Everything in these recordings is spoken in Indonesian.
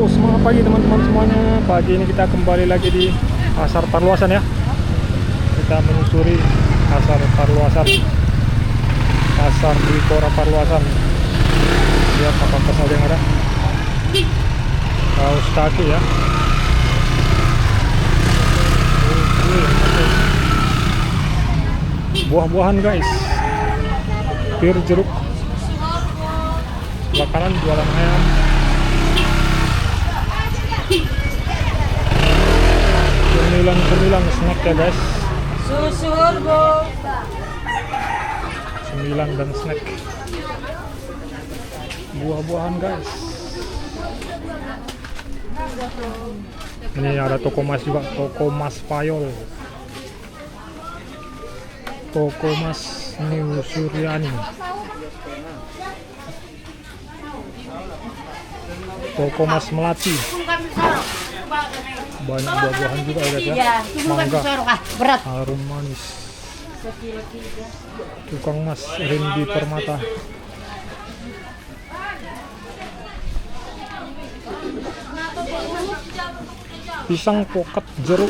Semangat pagi teman-teman semuanya. Pagi ini kita kembali lagi di Pasar Parluasan ya. Kita menyusuri Pasar Parluasan, Pasar Blikora Parluasan. Lihat apa saja yang ada. Kaos kaki ya. Buah-buahan guys, pir jeruk, bakaran jualan ayam, cemilan snack ya guys, Susu bu. cemilan dan snack, buah-buahan guys. Ini ada toko mas juga, toko mas Payol, toko mas New Suryani, toko mas Melati. Banyak buah-buahan juga ya guys ya. Mangga, berat. harum manis, tukang mas Rindy Permata. Pisang poket jeruk,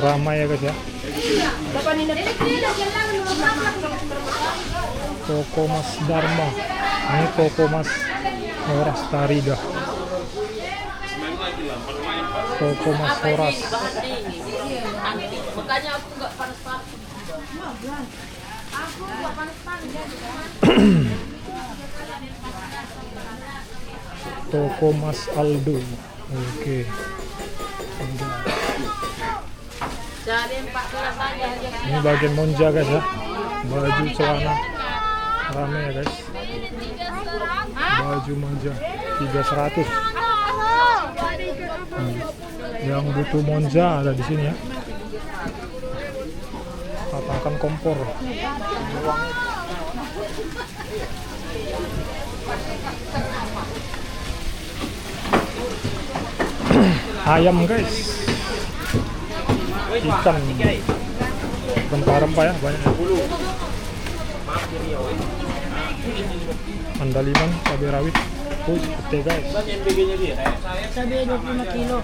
ramai ya guys ya. Toko mas Dharma, ini toko mas Horas Tarida, toko mas Horas. Makanya aku nggak panas-panas. Aku nggak panas-panas. Toko mas Aldo. Oke. Jadi 14 aja. Ini bagian Monja guys ya. Baju celana rame ya guys. Baju Monja 300. Yang butuh Monja ada di sini ya. Katakan kompor. Ayam guys, ikan, rempah-rempah ya banyak. Andaliman, cabai rawit, pete guys. Cabai 25 kilo.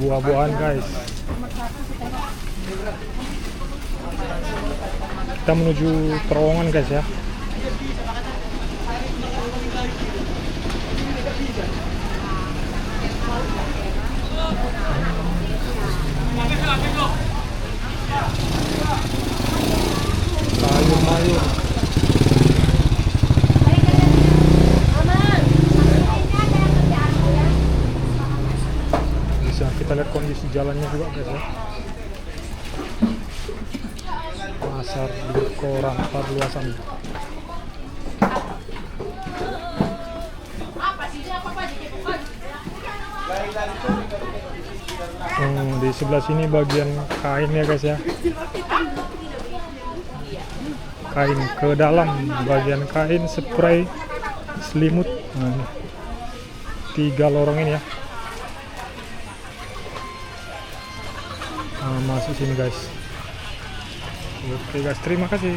Buah-buahan guys. Kita menuju terowongan guys ya. Sayur mayur. Bisa kita lihat kondisi jalannya juga guys ya. Pasar Blikora Parluasan. Di sebelah sini bagian kain ya guys ya. Kain ke dalam, bagian kain, spray, selimut. Nah, ini 3 lorong ini ya. Masuk sini guys. Oke guys, terima kasih.